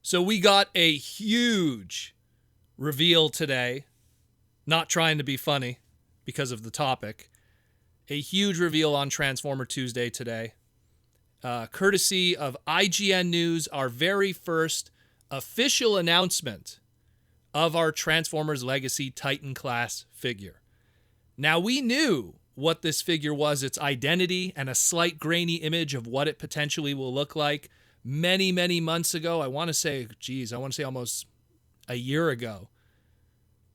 So we got a huge reveal today. Not trying to be funny because of the topic. A huge reveal on Transformer Tuesday today. Courtesy of IGN News, our very first official announcement of our Transformers Legacy Titan class figure. Now, we knew what this figure was, its identity, and a slight grainy image of what it potentially will look like many, many months ago. I want to say almost a year ago.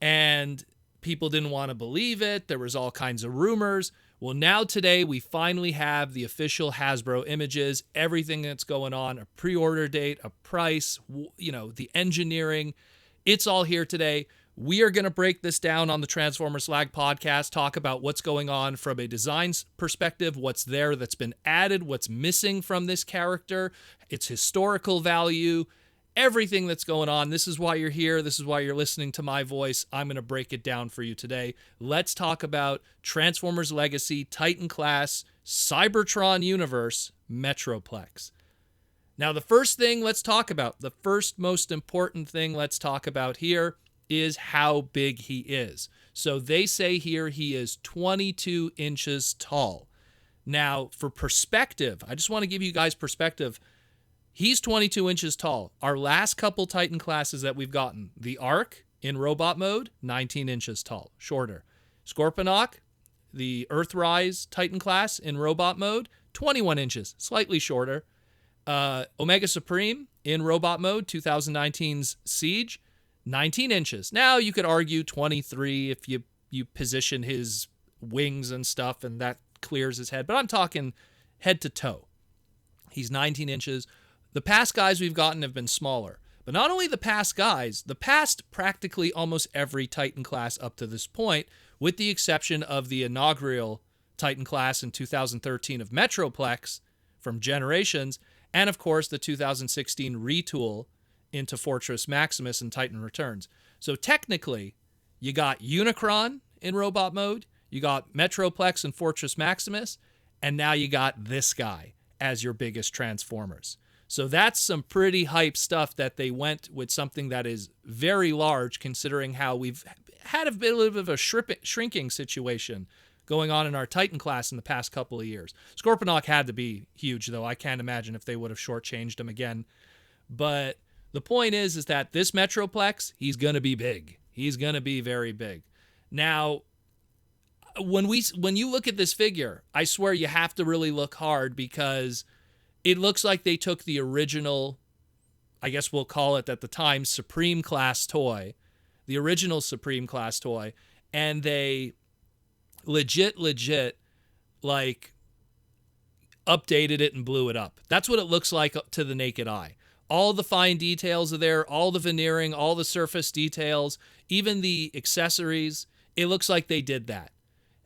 And people didn't want to believe it. There was all kinds of rumors. Well, now today we finally have the official Hasbro images, everything that's going on, a pre-order date, a price, the engineering. It's all here today. We are going to break this down on the Transformers Slag podcast, talk about what's going on from a design perspective, what's there that's been added, what's missing from this character, its historical value, everything that's going on. This is why you're here. This is why you're listening to my voice. I'm going to break it down for you today. Let's talk about Transformers Legacy, Titan Class, Cybertron Universe, Metroplex. Now, the first thing let's talk about, the first most important thing let's talk about here is how big he is. So they say here he is 22 inches tall. Now, for perspective, I just want to give you guys perspective. He's 22 inches tall. Our last couple Titan classes that we've gotten, the Ark in robot mode, 19 inches tall, shorter. Scorponok, the Earthrise Titan class in robot mode, 21 inches, slightly shorter. Omega Supreme in robot mode, 2019's Siege, 19 inches. Now, you could argue 23 if you position his wings and stuff and that clears his head, but I'm talking head to toe. He's 19 inches. The past guys we've gotten have been smaller. But not only the past guys, the past practically almost every Titan class up to this point, with the exception of the inaugural Titan class in 2013 of Metroplex from Generations, and of course the 2016 retool into Fortress Maximus and Titan Returns. So technically, you got Unicron in robot mode, you got Metroplex and Fortress Maximus, and now you got this guy as your biggest Transformers. So that's some pretty hype stuff that they went with something that is very large considering how we've had a bit of a shrinking situation going on in our Titan class in the past couple of years. Scorponok had to be huge, though. I can't imagine if they would have shortchanged him again. But the point is that this Metroplex, he's going to be big. He's going to be very big. Now, when you look at this figure, I swear you have to really look hard because it looks like they took the original, I guess we'll call it at the time, Supreme Class toy, the original Supreme Class toy, and they legit, like, updated it and blew it up. That's what it looks like to the naked eye. All the fine details are there, all the veneering, all the surface details, even the accessories. It looks like they did that.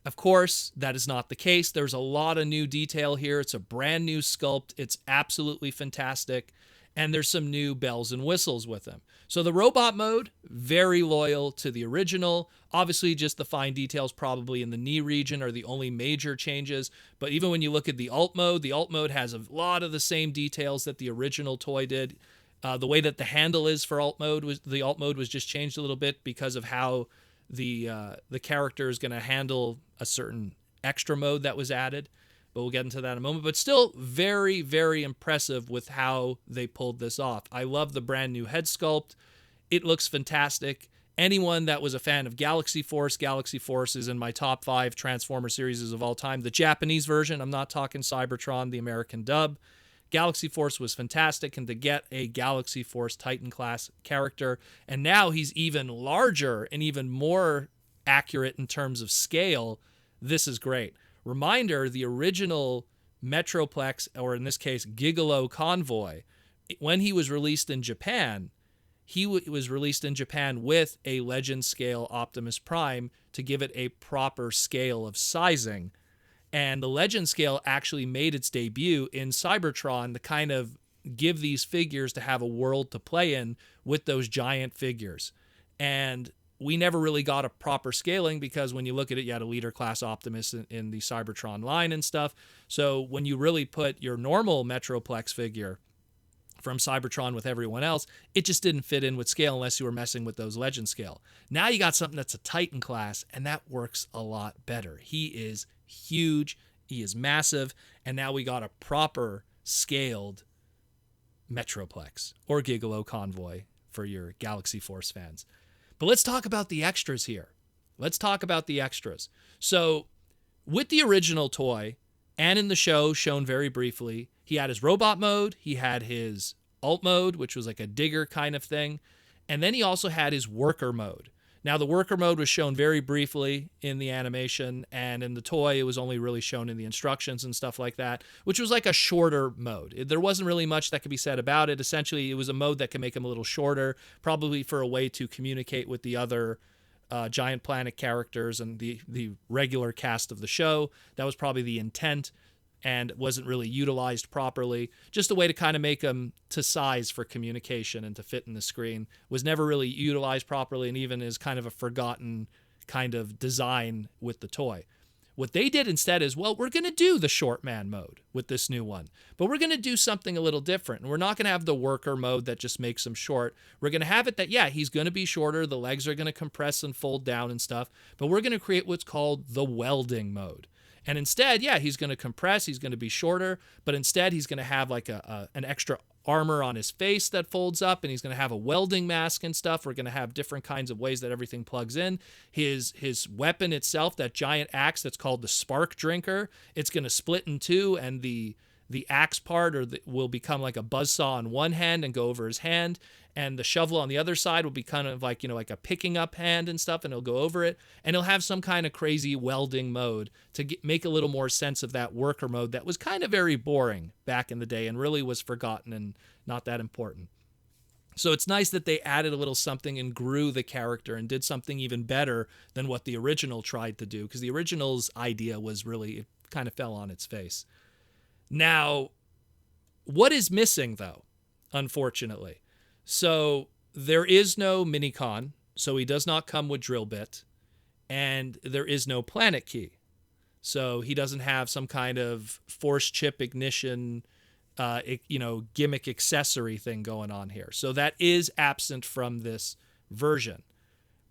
Of course, that is not the case. There's a lot of new detail here. It's a brand new sculpt. It's absolutely fantastic. And there's some new bells and whistles with them. So the robot mode, very loyal to the original. Obviously, just the fine details probably in the knee region are the only major changes. But even when you look at the alt mode has a lot of the same details that the original toy did. The way that the handle is for alt mode was just changed a little bit because of how the character is going to handle a certain extra mode that was added, but we'll get into that in a moment. But still very, very impressive with how they pulled this off. I love the brand new head sculpt. It looks fantastic. Anyone that was a fan of Galaxy Force is in my top 5 Transformer series of all time. The Japanese version, I'm not talking Cybertron, the American dub. Galaxy Force was fantastic, and to get a Galaxy Force Titan class character, and now he's even larger and even more accurate in terms of scale, this is great. Reminder, the original Metroplex, or in this case Gigolo Convoy, when he was released in Japan, was released in Japan with a Legend scale Optimus Prime to give it a proper scale of sizing. And the Legend scale actually made its debut in Cybertron to kind of give these figures to have a world to play in with those giant figures. And we never really got a proper scaling because when you look at it, you had a leader class Optimus in the Cybertron line and stuff. So when you really put your normal Metroplex figure from Cybertron with everyone else. It just didn't fit in with scale unless you were messing with those legend scale. Now you got something that's a Titan class, and that works a lot better. He is huge, he is massive, and now we got a proper scaled Metroplex or Gigolo Convoy for your Galaxy Force fans. But let's talk about the extras here. Let's talk about the extras. So with the original toy and in the show shown very briefly, he had his robot mode, he had his alt mode, which was like a digger kind of thing, and then he also had his worker mode. Now, the worker mode was shown very briefly in the animation, and in the toy, it was only really shown in the instructions and stuff like that, which was like a shorter mode. There wasn't really much that could be said about it. Essentially, it was a mode that could make him a little shorter, probably for a way to communicate with the other Giant Planet characters and the regular cast of the show. That was probably the intent, and wasn't really utilized properly. Just a way to kind of make them to size for communication and to fit in the screen. Was never really utilized properly, and even is kind of a forgotten kind of design with the toy. What they did instead is, well, we're going to do the short man mode with this new one, but we're going to do something a little different. And we're not going to have the worker mode that just makes him short. We're going to have it that, yeah, he's going to be shorter. The legs are going to compress and fold down and stuff, but we're going to create what's called the welding mode. And instead, yeah, he's going to compress, he's going to be shorter, but instead he's going to have like an extra armor on his face that folds up, and he's going to have a welding mask and stuff. We're going to have different kinds of ways that everything plugs in. His weapon itself, that giant axe that's called the Spark Drinker, it's going to split in two, and the axe part will become like a buzzsaw on one hand and go over his hand, and the shovel on the other side will be kind of like, like a picking up hand and stuff, and it'll go over it, and he'll have some kind of crazy welding mode to make a little more sense of that worker mode that was kind of very boring back in the day and really was forgotten and not that important. So it's nice that they added a little something and grew the character and did something even better than what the original tried to do, because the original's idea was really, it kind of fell on its face. Now, what is missing, though, unfortunately? So there is no Minicon, so he does not come with drill bit, and there is no planet key. So he doesn't have some kind of force chip ignition, gimmick accessory thing going on here. So that is absent from this version.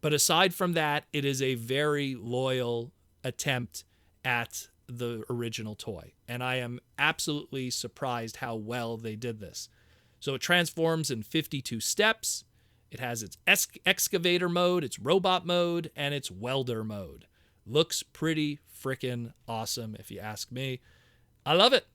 But aside from that, it is a very loyal attempt at the original toy. And I am absolutely surprised how well they did this. So it transforms in 52 steps. It has its excavator mode, its robot mode, and its welder mode. Looks pretty freaking awesome, if you ask me. I love it.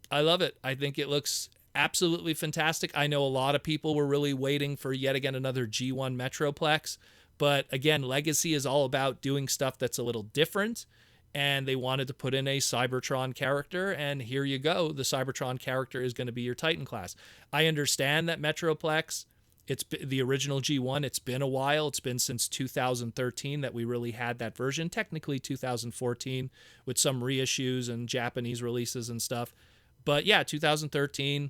I love it. I think it looks absolutely fantastic. I know a lot of people were really waiting for yet again another G1 Metroplex. But again, Legacy is all about doing stuff that's a little different. And they wanted to put in a Cybertron character, and here you go. The Cybertron character is going to be your Titan class. I understand that Metroplex, it's the original G1. It's been a while. It's been since 2013 that we really had that version. Technically 2014 with some reissues and Japanese releases and stuff. But yeah, 2013.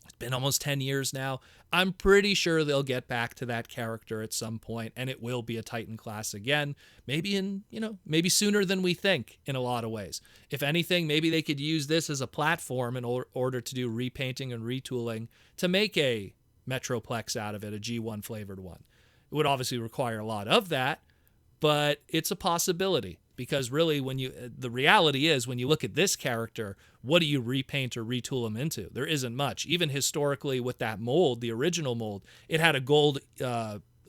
It's been almost 10 years now. I'm pretty sure they'll get back to that character at some point, and it will be a Titan class again. Maybe maybe sooner than we think in a lot of ways. If anything, maybe they could use this as a platform in order to do repainting and retooling to make a Metroplex out of it, a G1 flavored one. It would obviously require a lot of that, but it's a possibility. Because really, the reality is, when you look at this character, what do you repaint or retool him into? There isn't much. Even historically with that mold, the original mold, it had a gold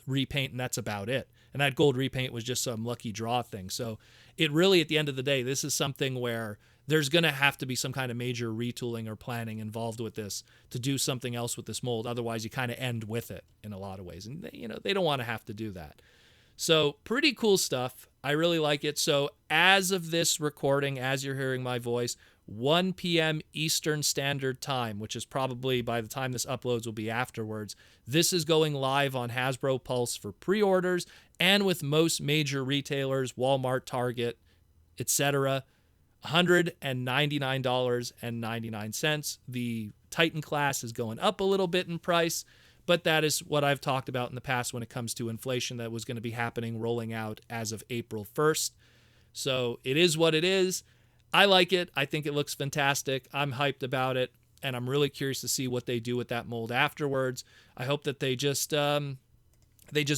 repaint, and that's about it. And that gold repaint was just some lucky draw thing. So it really, at the end of the day, this is something where there's going to have to be some kind of major retooling or planning involved with this to do something else with this mold. Otherwise, you kind of end with it in a lot of ways. And they don't want to have to do that. So pretty cool stuff. I really like it. So as of this recording, as you're hearing my voice, 1 p.m. Eastern Standard Time, which is probably by the time this uploads will be afterwards, this is going live on Hasbro Pulse for pre-orders and with most major retailers, Walmart, Target, etc. $199.99. The Titan class is going up a little bit in price. But that is what I've talked about in the past when it comes to inflation that was going to be happening, rolling out as of April 1st. So it is what it is. I like it. I think it looks fantastic. I'm hyped about it. and I'm really curious to see what they do with that mold afterwards. I hope that they just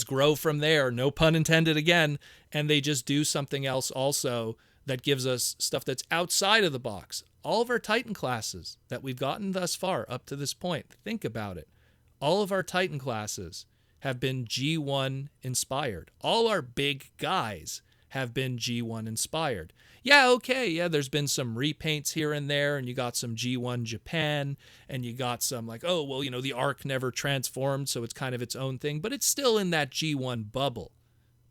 grow from there, no pun intended again, and they just do something else also that gives us stuff that's outside of the box. All of our Titan classes that we've gotten thus far up to this point, think about it. All of our Titan classes have been G1 inspired. All our big guys have been G1 inspired. Yeah, okay, yeah, there's been some repaints here and there, and you got some G1 Japan, and you got some like, oh, well, the Arc never transformed, so it's kind of its own thing, but it's still in that G1 bubble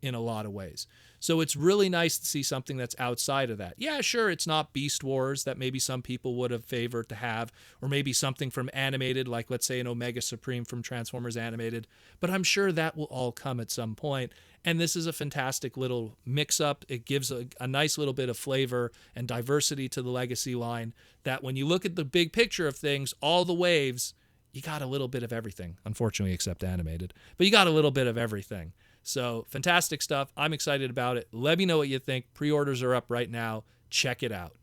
in a lot of ways. So it's really nice to see something that's outside of that. Yeah, sure, it's not Beast Wars that maybe some people would have favored to have, or maybe something from Animated, like let's say an Omega Supreme from Transformers Animated, but I'm sure that will all come at some point. And this is a fantastic little mix-up. It gives a nice little bit of flavor and diversity to the Legacy line that when you look at the big picture of things, all the waves, you got a little bit of everything, unfortunately, except Animated, but you got a little bit of everything. So fantastic stuff. I'm excited about it. Let me know what you think. Pre-orders are up right now. Check it out.